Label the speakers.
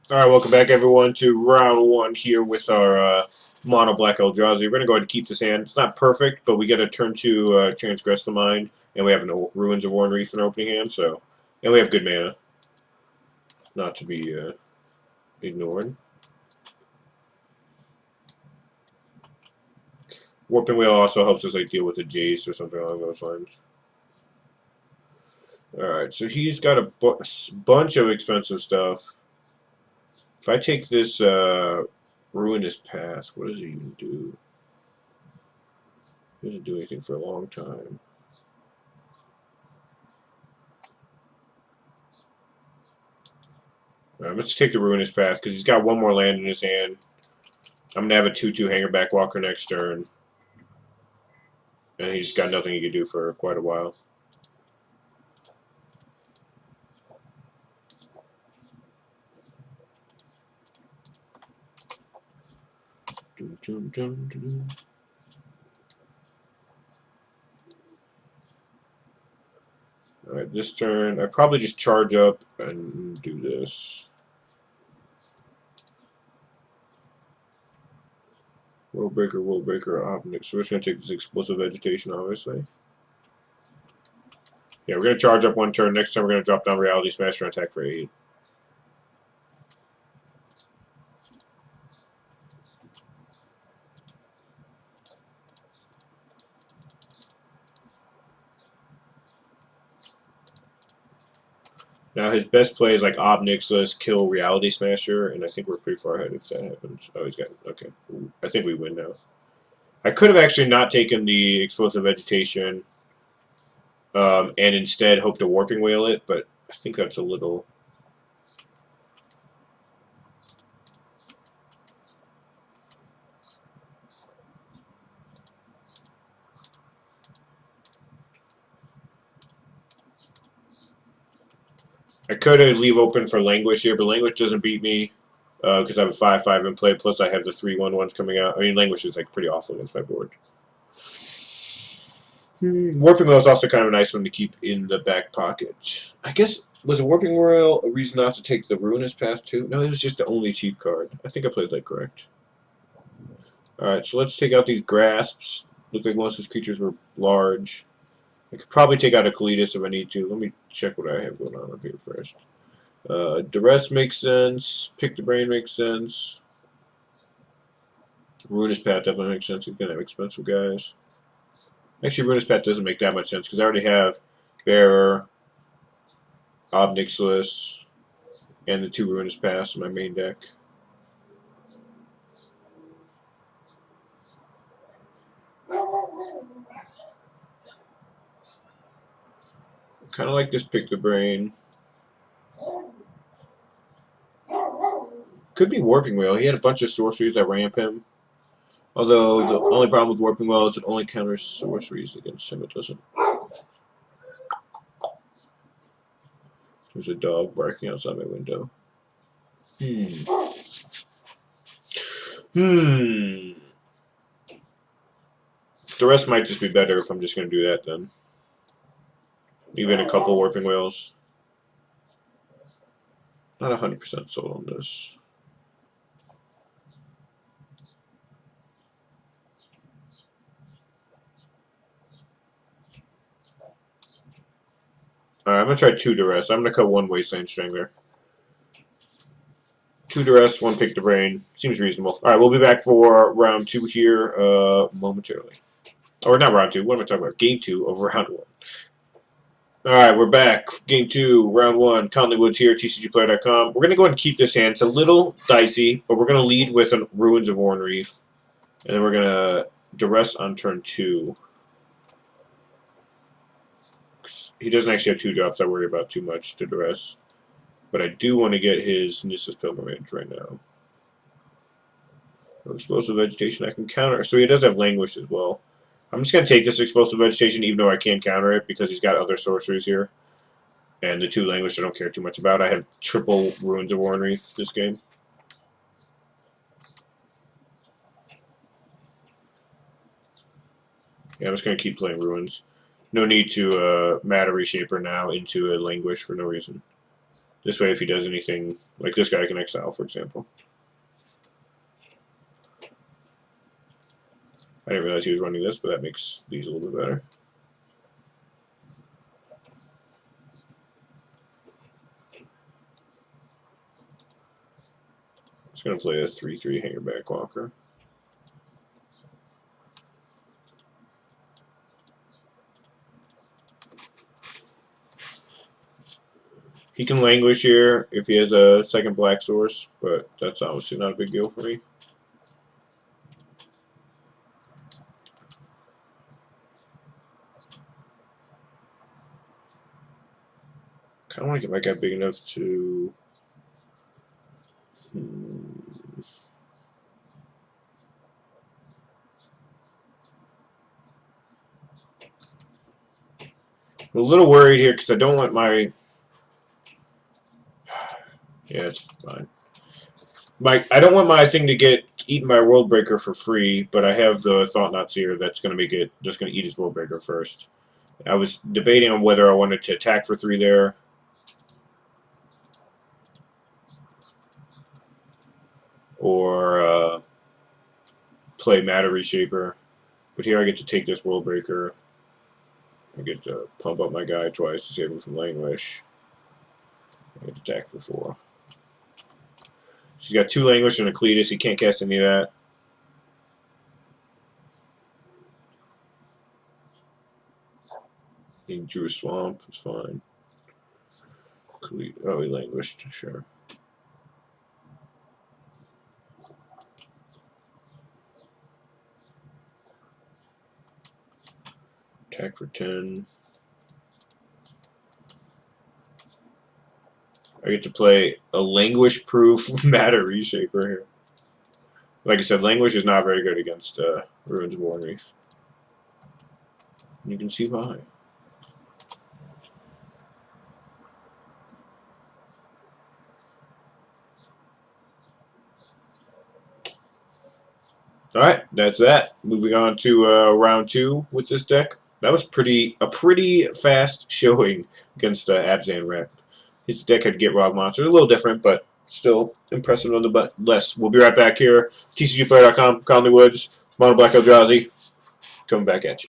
Speaker 1: Alright, welcome back everyone to round one here with our Mono-Black Eldrazi. We're going to go ahead and keep this hand. It's not perfect, but we get a turn to Transgress the Mind, and we have no Ruins of War and Reef in our opening hand, and we have good mana. Not to be ignored. Warping Wheel also helps us deal with a Jace or something along those lines. Alright, so he's got a bunch of expensive stuff. If I take this Ruinous Path, what does it even do? It doesn't do anything for a long time. Let's take the Ruinous Path because he's got one more land in his hand. I'm going to have a 2/2 Hangerback Walker next turn. And he's got nothing he can do for quite a while. Alright, this turn, I probably just charge up and do this. World Breaker, Optic. So we're just going to take this Explosive Vegetation, obviously. Yeah, we're going to charge up one turn. Next turn, we're going to drop down Reality Smasher and attack for 8. Now, his best play is like Obnixilis, kill Reality Smasher, and I think we're pretty far ahead if that happens. Oh, he's got. Okay. I think we win now. I could have actually not taken the Explosive Vegetation and instead hoped to Warping Whale it, but I think that's a little. I could have leave open for Languish here, but Languish doesn't beat me because I have a 5/5 in play. Plus, I have the 3/1/1s coming out. I mean, Languish is like pretty awful against my board. Warping Whale is also kind of a nice one to keep in the back pocket. I guess, was a Warping Whale a reason not to take the Ruinous Path too? No, it was just the only cheap card. I think I played that correct. Alright, so let's take out these Grasps. Look like most of his creatures were large. I could probably take out a Kalitas if I need to. Let me check what I have going on up here first. Duress makes sense. Pick the Brain makes sense. Ruinous Path definitely makes sense. He's going to have expensive guys. Actually, Ruinous Path doesn't make that much sense because I already have Bearer, Obnixilis, and the 2 Ruinous Paths in my main deck. Kind of like this Pick the Brain. Could be Warping Whale. He had a bunch of sorceries that ramp him. Although the only problem with Warping Whale is it only counters sorceries against him. It doesn't. There's a dog barking outside my window. The rest might just be better if I'm just going to do that then. Even a couple Warping Whales. Not 100% sold on this. Alright, I'm going to try 2 Duress. I'm going to cut 1 Wasteland Strangler. 2 Duress, 1 Pick the Brain. Seems reasonable. Alright, we'll be back for round 2 here momentarily. Or not round 2, what am I talking about? Game 2 of round 1. Alright, we're back. Game 2, round 1. Conley Woods here, TCGplayer.com. We're going to go ahead and keep this hand. It's a little dicey, but we're going to lead with an Ruins of War and Reef. And then we're going to Duress on turn 2. He doesn't actually have 2 drops I worry about too much to Duress. But I do want to get his Nissa's Pilgrimage right now. Explosive Vegetation I can counter. So he does have Languish as well. I'm just going to take this Explosive Vegetation even though I can't counter it because he's got other sorceries here. And the 2 Languish I don't care too much about. I have triple Ruins of War and Reef this game. Yeah, I'm just going to keep playing Ruins. No need to Matter Reshaper now into a Languish for no reason. This way, if he does anything, like this guy can exile, for example. I didn't realize he was running this, but that makes these a little bit better. I'm just going to play a 3/3 Hangerback Walker. He can languish here if he has a second black source, but that's obviously not a big deal for me. Kind of want to get my guy big enough to... I'm a little worried here because I don't want my... Yeah, it's fine. I don't want my thing to get eaten by World Breaker for free, but I have the Thought Knots here that's going to make it just going to eat his World Breaker first. I was debating on whether I wanted to attack for 3 there. Or play Matter Reshaper. But here I get to take this World Breaker. I get to pump up my guy twice to save him from Languish. I get to attack for 4. She's got 2 Languish and a Cletus. He can't cast any of that. He drew a Swamp. It's fine. Oh, he languished. Sure. Attack for 10. I get to play a Languish-proof Matter Reshaper here. Like I said, Languish is not very good against Ruins of Warneries. You can see why. Alright, that's that. Moving on to round 2 with this deck. That was a pretty fast showing against Abzan Rep. His deck had Get Rog Monsters. A little different, but still impressive nonetheless. We'll be right back here. TCGplayer.com, Conley Woods, Mono-Black Eldrazi, coming back at you.